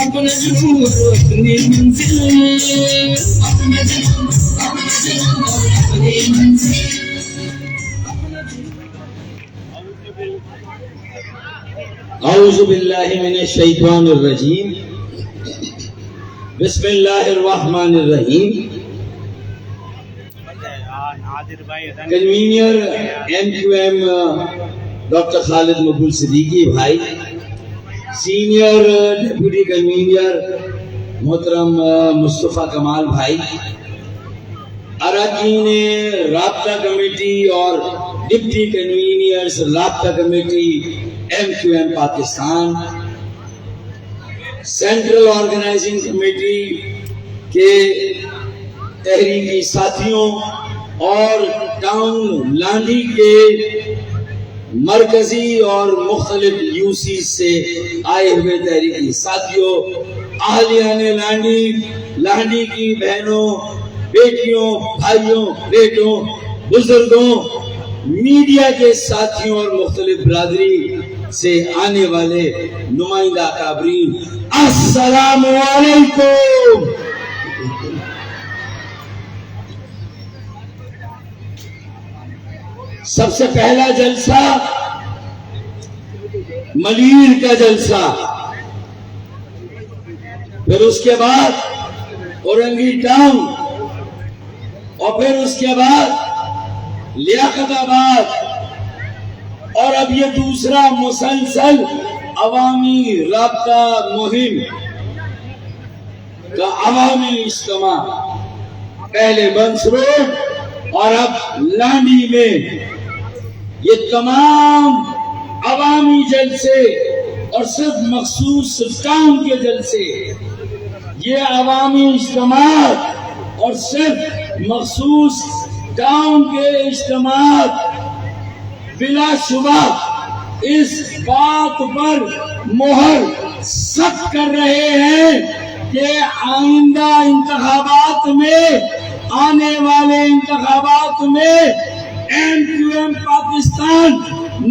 اپنا جنون اپنی منزل، اپنا جنون اپنی منزل. اعوذ باللہ من الشیطان الرجیم، بسم اللہ الرحمن الرحیم. Convener M Q M doctor Khalid Maqbool Siddiqui بھائی، سینئر ڈپٹی کنوینر محترم مصطفیٰ کمال بھائی، اراکین رابطہ کمیٹی اور ڈپٹی کنوینرز رابطہ committee M Q M Pakistan, central organising committee کے تحریری ساتھیوں اور ٹاؤن لانڈی کے مرکزی اور مختلف یو سی سے آئے ہوئے تحریری ساتھیوں، اہلیان لانڈی کی بہنوں، بیٹیوں، بھائیوں، بیٹوں، بزرگوں، میڈیا کے ساتھیوں اور مختلف برادری سے آنے والے نمائندہ اکابرین، السلام علیکم. سب سے پہلا جلسہ ملیر کا جلسہ، پھر اس کے بعد اورنگی ٹاؤن، اور پھر اس کے بعد لیاقت آباد، اور اب یہ دوسرا مسلسل عوامی رابطہ مہم کا عوامی اجتماع، پہلے بنس روڈ اور اب لانڈی میں. یہ تمام عوامی جلسے اور صرف مخصوص ٹاؤن کے جلسے، یہ عوامی اجتماعات اور صرف مخصوص ٹاؤن کے اجتماعات بلا شبہ اس بات پر مہر سخت کر رہے ہیں کہ آئندہ انتخابات میں، آنے والے انتخابات میں ایم کیو ایم پاکستان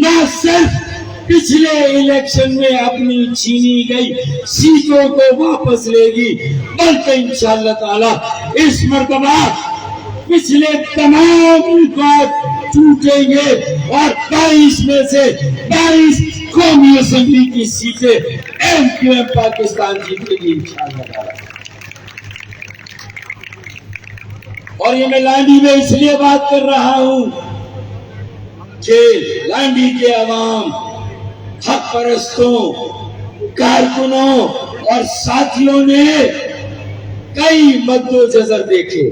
نہ صرف پچھلے الیکشن میں اپنی چھینی گئی سیٹوں کو واپس لے گی، بلکہ انشاءاللہ تعالی اس مرتبہ پچھلے تمام ریکارڈ ٹوٹیں گے اور 22 میں سے 22 قومی اسمبلی کی سیٹیں ایم کیو ایم پاکستان جیتے گی انشاءاللہ تعالی. اور یہ میں لانڈی میں اس لیے بات کر رہا ہوں کہ لانڈی کے عوام، حق پرستوں، کارکنوں اور ساتھیوں نے کئی مد و جزر دیکھے،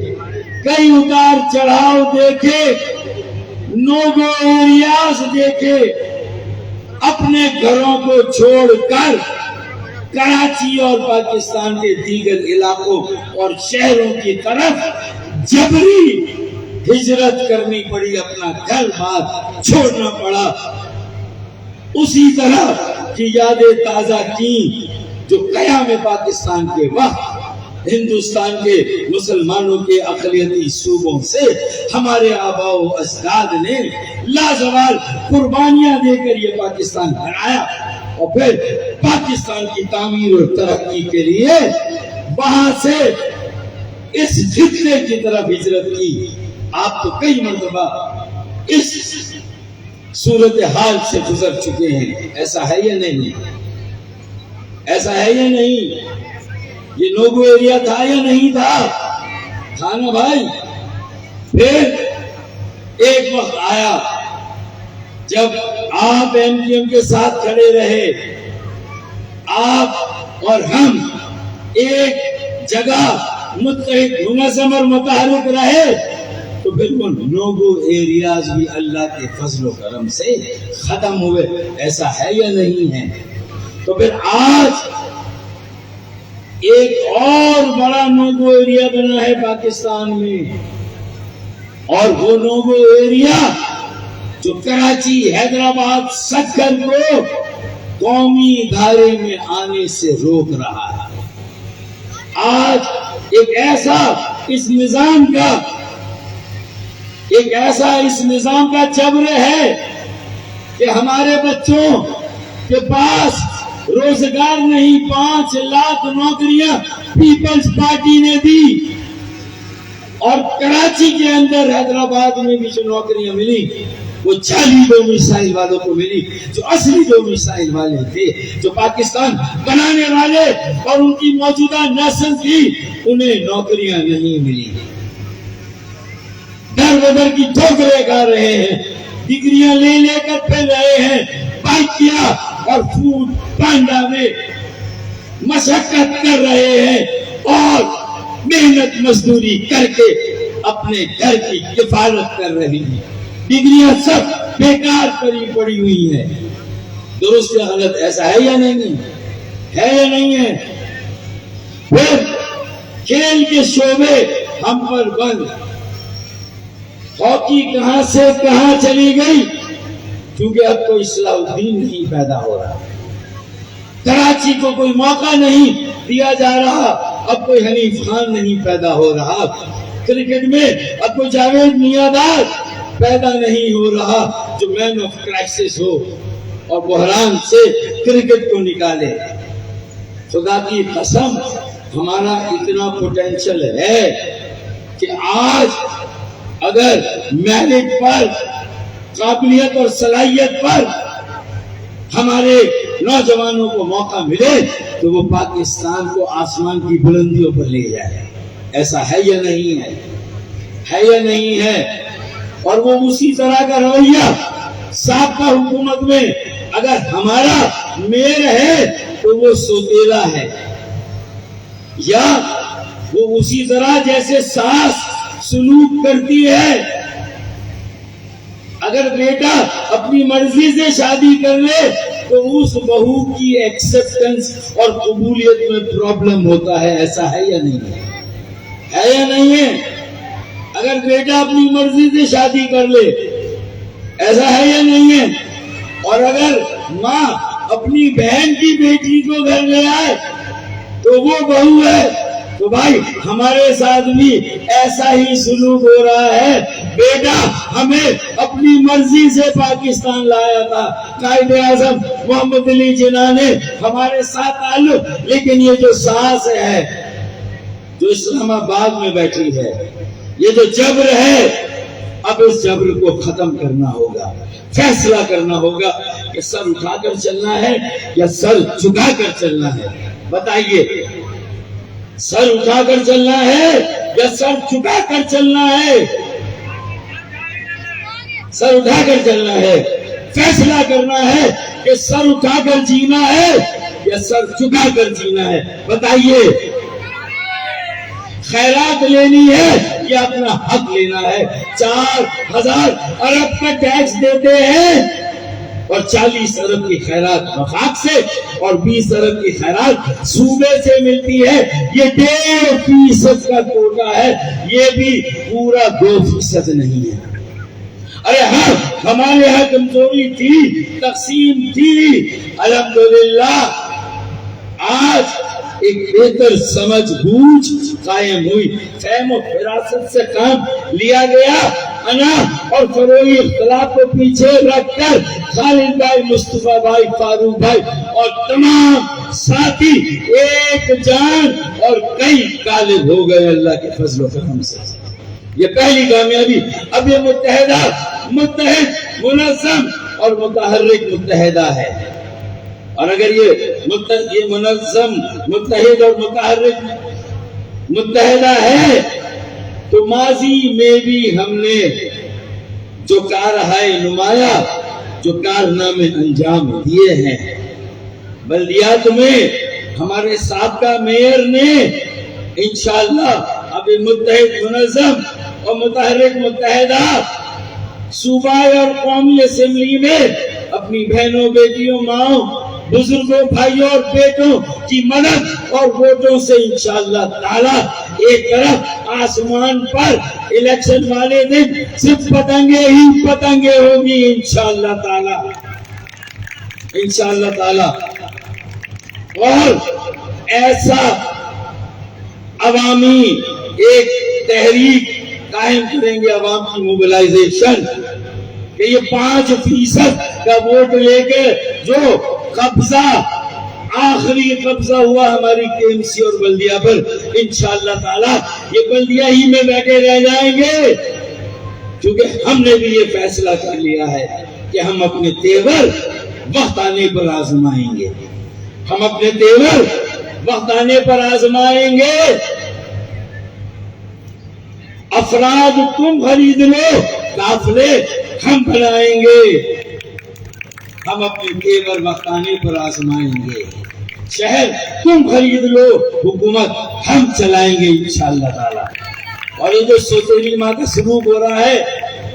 کئی اتار چڑھاؤ دیکھے، نوگو ایریاز دیکھے، اپنے گھروں کو چھوڑ کر کراچی اور پاکستان کے دیگر علاقوں اور شہروں کی طرف جبری ہجرت کرنی پڑی، اپنا گھر بار چھوڑنا پڑا. اسی طرح کی یادیں تازہ کی جو قیام پاکستان کے وقت ہندوستان کے مسلمانوں کے اقلیتی صوبوں سے ہمارے آباء و اجداد نے لازوال قربانیاں دے کر یہ پاکستان بنایا، اور پھر پاکستان کی تعمیر اور ترقی کے لیے وہاں سے اس خطے کی طرف ہجرت کی. آپ تو کئی مرتبہ اس صورتحال سے گزر چکے ہیں، ایسا ہے یا نہیں؟ ایسا ہے یا نہیں؟ یہ نوگو ایریا تھا یا نہیں تھا نا بھائی؟ پھر ایک وقت آیا جب آپ ایم کیو ایم کے ساتھ کھڑے رہے، آپ اور ہم ایک جگہ متحد، منظم اور متحرک رہے، تو پھر وہ نوگو ایریاز بھی اللہ کے فضل و کرم سے ختم ہوئے. ایسا ہے یا نہیں ہے؟ تو پھر آج ایک اور بڑا نوگو ایریا بنا ہے پاکستان میں، اور وہ نوگو ایریا جو کراچی، حیدرآباد، سکھر کو قومی دھارے میں آنے سے روک رہا ہے. آج ایک ایسا اس نظام کا جبر ہے کہ ہمارے بچوں کے پاس روزگار نہیں، 5 لاکھ نوکریاں پیپلز پارٹی نے دی، اور کراچی کے اندر حیدرآباد میں بھی جو نوکریاں ملی وہ جعلی 2 میزائل والوں کو ملی، جو اصلی 2 میزائل والے تھے، جو پاکستان بنانے والے اور ان کی موجودہ نسل تھی، انہیں نوکریاں نہیں ملی، در بدر کی ٹھوکریں کھا رہے ہیں، ڈگریاں لے لے کر پھر رہے ہیں، بائکیا اور فوڈ پانڈا میں مشقت کر رہے ہیں اور محنت مزدوری کر کے اپنے گھر کی کفالت کر رہے ہیں، ڈگریاں سب بیکار پڑی ہوئی ہیں۔ درست یا غلط؟ ایسا ہے یا نہیں ہے یا نہیں ہے؟ پھر کھیل کے شعبے ہم پر بند، ہاکی کہاں سے کہاں چلی گئی، کیونکہ اب کوئی اصلاح الدین نہیں پیدا ہو رہا، کراچی کو کوئی موقع نہیں دیا جا رہا، اب کوئی حنیف خان نہیں پیدا ہو رہا، کرکٹ میں اب کوئی جاوید میاں پیدا نہیں ہو رہا جو مین آف کرائسس ہو اور بحران سے کرکٹ کو نکالے۔ خدا کی قسم ہمارا اتنا پوٹینشل ہے کہ آج اگر میرٹ پر، قابلیت اور صلاحیت پر ہمارے نوجوانوں کو موقع ملے تو وہ پاکستان کو آسمان کی بلندیوں پر لے جائے۔ ایسا ہے یا نہیں ہے؟ ہے یا نہیں ہے؟ اور وہ اسی طرح کا رویہ سابقہ حکومت میں اگر ہمارا میئر ہے تو وہ سوتیلا ہے، یا وہ اسی طرح جیسے ساس سلوک کرتی ہے، اگر بیٹا اپنی مرضی سے شادی کر لے تو اس بہو کی ایکسپٹنس اور قبولیت میں پرابلم ہوتا ہے۔ ایسا ہے یا نہیں ہے؟ ہے یا نہیں ہے؟ اگر بیٹا اپنی مرضی سے شادی کر لے، ایسا ہے یا نہیں ہے؟ اور اگر ماں اپنی بہن کی بیٹی کو گھر لے آئے تو وہ بہو ہے، تو بھائی ہمارے ساتھ بھی ایسا ہی سلوک ہو رہا ہے۔ بیٹا ہمیں اپنی مرضی سے پاکستان لایا تھا، قائد اعظم محمد علی جناح نے ہمارے ساتھ تعلق، لیکن یہ جو ساس ہے جو اسلام آباد میں بیٹھی ہے، یہ جو جبر ہے، اب اس جبر کو ختم کرنا ہوگا، فیصلہ کرنا ہوگا کہ سر اٹھا کر چلنا ہے یا سر جھکا کر چلنا ہے۔ بتائیے، سر اٹھا کر چلنا ہے یا سر جھکا کر چلنا ہے؟ سر اٹھا کر چلنا ہے۔ فیصلہ کرنا ہے کہ سر اٹھا کر جینا ہے یا سر جھکا کر جینا ہے۔ بتائیے، خیرات لینی ہے یا اپنا حق لینا ہے؟ 4000 ارب کا ٹیکس دیتے ہیں اور 40 ارب کی خیرات وفاق سے اور 20 ارب کی خیرات صوبے سے ملتی ہے۔ یہ 1.5% کا کوٹا ہے، یہ بھی پورا 2% نہیں ہے۔ ارے ہاں، ہمارے یہاں کمزوری تھی، تقسیم تھی، الحمدللہ آج ایک بہتر سمجھ بوجھ قائم ہوئی، فہم و فراست سے کام لیا گیا۔ انا اور فروئی اختلاف کو پیچھے رکھ کر خالد بھائی، مصطفیٰ بھائی، فاروق بھائی اور تمام ساتھی ایک جان اور کئی غالب ہو گئے اللہ کے فضل و کرم سے۔ یہ پہلی کامیابی۔ اب یہ متحد، منظم اور متحرک متحدہ ہے، اور اگر یہ منظم، متحد اور متحرک متحدہ ہے تو ماضی میں بھی ہم نے جو کارہائے نمایاں، جو کارنامے انجام دیے ہیں، بلدیات میں ہمارے سابقہ میئر نے انشاءاللہ اب متحد، منظم اور متحرک متحدہ صوبائی اور قومی اسمبلی میں اپنی بہنوں، بیٹیوں، ماؤں، بزرگوں، بھائیوں اور بیٹوں کی مدد اور ووٹوں سے انشاءاللہ تعالی ایک طرف آسمان پر الیکشن والے دن صرف پتنگیں ہی پتنگیں ہوں گی انشاءاللہ تعالی، انشاءاللہ تعالی۔ اور ایسا عوامی ایک تحریک قائم کریں گے، عوام کی موبلائزیشن، کہ یہ 5% کا ووٹ لے کے جو قبضہ آخری قبضہ ہوا ہماری KMC اور بلدیہ پر، انشاءاللہ تعالی یہ بلدیہ ہی میں بیٹھے رہ جائیں گے، کیونکہ ہم نے بھی یہ فیصلہ کر لیا ہے کہ ہم اپنے تیور وقت آنے پر آزمائیں گے، ہم اپنے تیور وقت آنے پر آزمائیں گے۔ افراد تم خرید لو، قافلے ہم بنائیں گے، ہم اپنے تیور وقت آنے پر آزمائیں گے۔ شہر تم خرید لو، حکومت ہم چلائیں گے انشاءاللہ تعالی۔ اور یہ جو سوتیلی ماں کا سلوک ہو رہا ہے،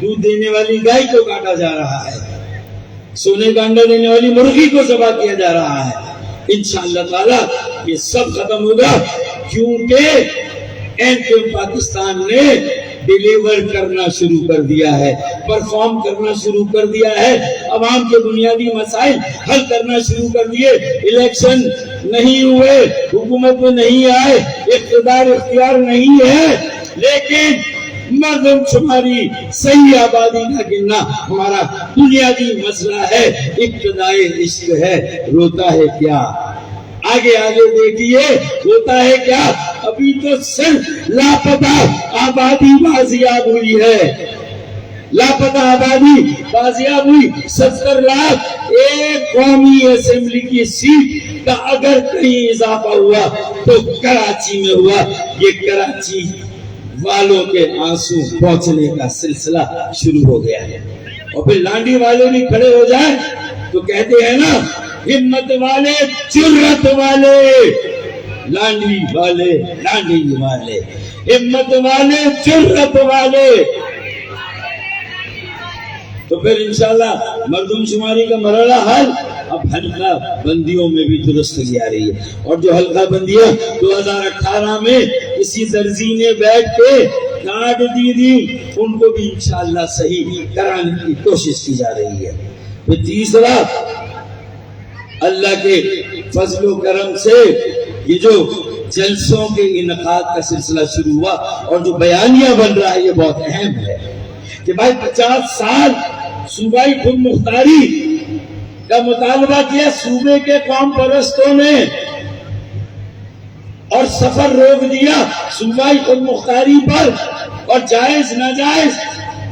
دودھ دینے والی گائے کو کاٹا جا رہا ہے، سونے کا انڈا دینے والی مرغی کو ذبح کیا جا رہا ہے، انشاءاللہ تعالی یہ سب ختم ہوگا، کیونکہ اینٹم پاکستان نے ڈیلیور کرنا شروع کر دیا ہے، پرفارم کرنا شروع کر دیا ہے، عوام کے بنیادی مسائل حل کرنا شروع کر دیے۔ الیکشن نہیں ہوئے، حکومت میں نہیں آئے، اقتدار اختیار نہیں ہے، لیکن مردم شماری صحیح آبادی کا گننا ہمارا بنیادی مسئلہ ہے، ابتدائی عشق ہے، روتا ہے کیا؟ آگے آگے دیکھیے ہوتا ہے کیا؟ ابھی تو صرف لاپتہ آبادی بازیاب ہوئی ہے، لاپتہ آبادی بازیاب ہوئی 70 لاکھ۔ ایک قومی اسمبلی کی سیٹ کا اگر کہیں اضافہ ہوا تو کراچی میں ہوا۔ یہ کراچی والوں کے آنسو پہنچنے کا سلسلہ شروع ہو گیا ہے، اور پھر لانڈی والے بھی کھڑے ہو جائیں تو کہتے ہیں نا، ہمت والے جرت والے، لانڈی والے لانڈی والے، ہمت والے جرت والے۔ تو پھر انشاءاللہ مردم شماری کا مرحلہ حل اب حلقہ بندیوں میں بھی درستگی آ رہی ہے، اور جو حلقہ بندیاں 2018 میں کسی درزی نے بیٹھ کے کاٹ دی تھی، ان کو بھی انشاءاللہ صحیح کرانے کی کوشش کی جا رہی ہے۔ پھر تیسرا، اللہ کے فضل و کرم سے یہ جو جلسوں کے انعقاد کا سلسلہ شروع ہوا اور جو بیانیہ بن رہا ہے، یہ بہت اہم ہے کہ بھائی 50 سال صوبائی خود مختاری کا مطالبہ کیا صوبے کے قوم پرستوں نے، اور سفر روک دیا صوبائی خود مختاری پر، اور جائز ناجائز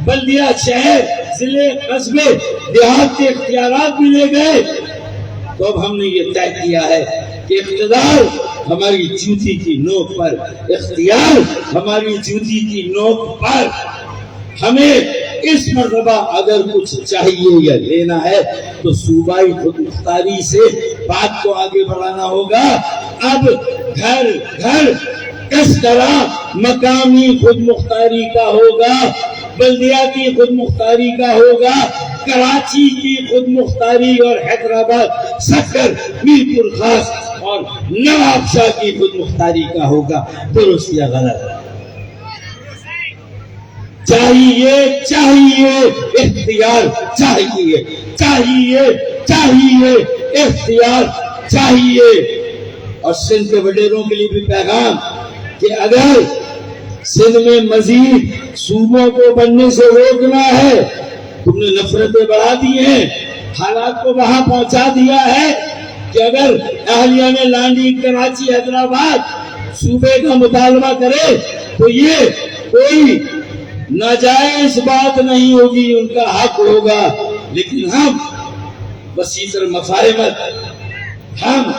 بلدیہ، شہر، ضلع، قصبے، دیہات کے اختیارات بھی لے گئے۔ تو اب ہم نے یہ طے کیا ہے کہ اقتدار ہماری جوتی کی نوک پر، اختیار ہماری جوتی کی نوک پر۔ ہمیں اس مرتبہ اگر کچھ چاہیے یا لینا ہے تو صوبائی خود مختاری سے بات کو آگے بڑھانا ہوگا۔ اب گھر گھر کس طرح مقامی خود مختاری کا ہوگا، بلدیاتی خود مختاری کا ہوگا، کراچی کی خود مختاری اور حیدرآباد، سکر، میرپور خاص اور نواب شاہ کی خود مختاری کا ہوگا، درست یا غلط؟ چاہیے چاہیے اختیار چاہیے، چاہیے چاہیے اختیار چاہیے۔ اور سندھ کے وڈیروں کے لیے بھی پیغام کہ اگر سندھ میں مزید صوبوں کو بننے سے روکنا ہے، تم نے نفرتیں بڑھا دی ہیں، حالات کو وہاں پہنچا دیا ہے کہ اگر اہلیہ نے لانڈی، کراچی، حیدرآباد صوبے کا مطالبہ کرے تو یہ کوئی ناجائز بات نہیں ہوگی، ان کا حق ہوگا۔ لیکن ہم وسیع مفاہمت، ہم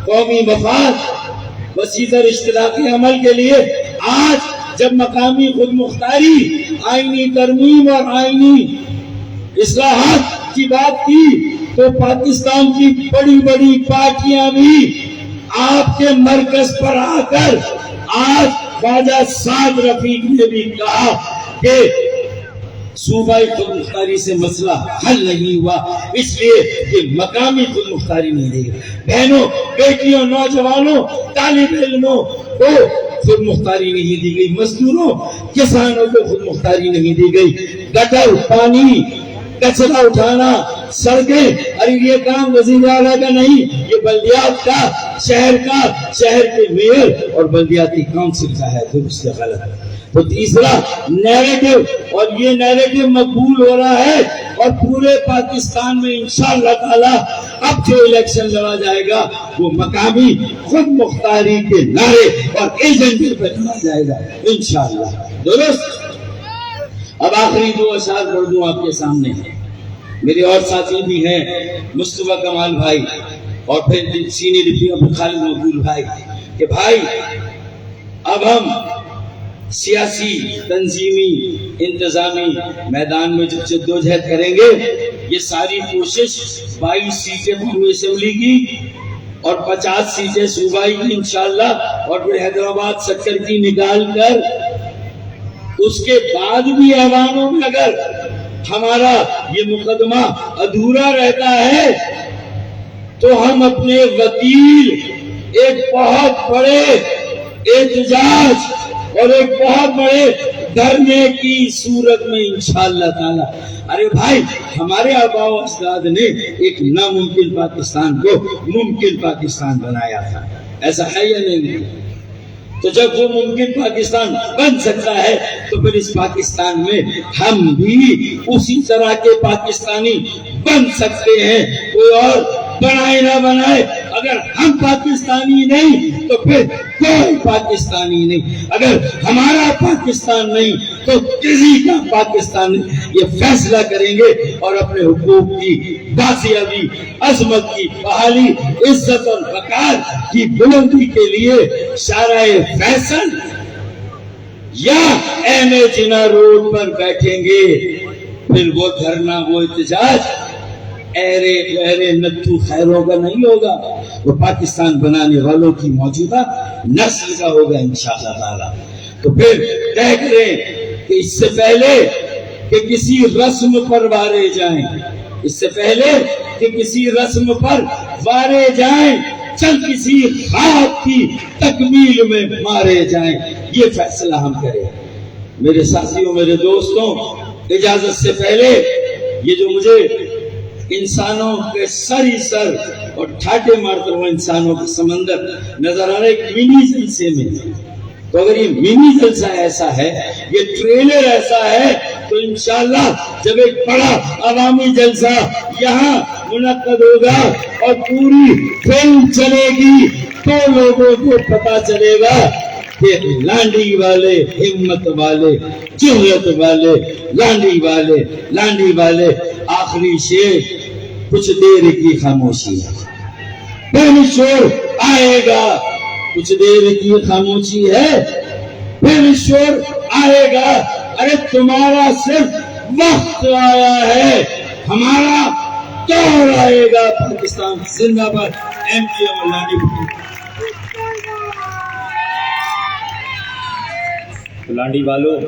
قومی مفاد، وسیع اشتراکی عمل کے لیے آج جب مقامی خود مختاری، آئینی ترمیم اور آئینی اصلاحات کی بات کی تو پاکستان کی بڑی بڑی پارٹیاں بھی آپ کے مرکز پر آ کر، آج خواجہ سعد رفیق نے بھی کہا کہ صوبائی خود مختاری سے مسئلہ حل نہیں ہوا، اس لیے کہ مقامی خود مختاری نہیں دی گئی۔ بہنوں، بیٹیوں، نوجوانوں، طالب علموں کو خود مختاری نہیں دی گئی، مزدوروں، کسانوں کو خود مختاری نہیں دی گئی۔ گٹر، پانی، کچرا اٹھانا، سڑکیں، ارے یہ کام وزیر اعلیٰ کا نہیں، یہ بلدیات کا، شہر کا، شہر کے میئر اور بلدیاتی کونسل کا ہے، درست یا غلط؟ تو تیسرا نیریٹو، اور یہ نیریٹو مقبول ہو رہا ہے، اور پورے پاکستان میں انشاءاللہ تعالی اب جو الیکشن لڑا جائے گا وہ مقامی خود مختاری کے نعرے اور ایجنڈے پہ لڑا جائے گا انشاءاللہ۔ درست؟ اب آخری دو اشعار پڑھ دوں آپ کے سامنے، میرے اور ساتھی بھی ہیں، مصطفیٰ کمال بھائی اور پھر سینئر ڈپٹی عبد خالد مقبول بھائی، کہ بھائی اب ہم سیاسی، تنظیمی، انتظامی میدان میں جو جدوجہد کریں گے، یہ ساری کوشش 22 سیٹیں قومی اسمبلی کی اور 50 سیٹیں صوبائی کی انشاءاللہ، اور پھر حیدرآباد 70 کی نکال کر، اس کے بعد بھی ایوانوں میں اگر ہمارا یہ مقدمہ ادھورا رہتا ہے تو ہم اپنے وکیل ایک بہت بڑے احتجاج اور ایک بہت بڑے دھرنے کی صورت میں انشاءاللہ تعالی۔ ارے بھائی، ہمارے آباء و اجداد نے ایک ناممکن پاکستان کو ممکن پاکستان بنایا تھا، ایسا ہے یا نہیں؟ تو جب وہ ممکن پاکستان بن سکتا ہے تو پھر اس پاکستان میں ہم بھی اسی طرح کے پاکستانی بن سکتے ہیں، کوئی اور بنائے نہ بنائے، اگر ہم پاکستانی نہیں تو پھر کوئی پاکستانی نہیں، اگر ہمارا پاکستان نہیں تو کسی کا پاکستان نہیں۔ یہ فیصلہ کریں گے اور اپنے حقوق کی بازیابی، عظمت کی بحالی، عزت اور وقار کی بلندی کے لیے شارع فیصل یا ایم جنا روڈ پر بیٹھیں گے، پھر وہ دھرنا، وہ احتجاج ایرے نتھو خیروں کا نہیں ہوگا، وہ پاکستان بنانے والوں کی موجودہ نسل کا ہوگا انشاءاللہ تعالی۔ تو پھر طے کریں کہ اس سے پہلے کہ کسی رسم پر وارے جائیں، اس سے پہلے کہ کسی رسم پر وارے جائیں، چل کسی خواب کی تکمیل میں مارے جائیں، یہ فیصلہ ہم کریں۔ میرے ساتھیوں، میرے دوستوں، اجازت سے پہلے یہ جو مجھے انسانوں کے سر ہی سر اور ٹھاٹے مارتے ہوئے انسانوں کا سمندر نظر آ رہا ہے ایک منی جلسے میں، تو اگر یہ منی جلسہ ایسا ہے، یہ ٹریلر ایسا ہے، تو انشاءاللہ جب ایک بڑا عوامی جلسہ یہاں منعقد ہوگا اور پوری فلم چلے گی تو لوگوں کو پتا چلے گا کہ لانڈی والے، ہمت والے، جرأت والے، لانڈی والے۔ آخری شعر، کچھ دیر کی خاموشی ہے، پھر شور آئے گا، کچھ دیر کی خاموشی ہے، پھر شور آئے گا۔ ارے تمہارا صرف وقت آیا ہے، ہمارا دور آئے گا۔ پاکستان زندہ باد، ایم پی ایم لانڈی والوں،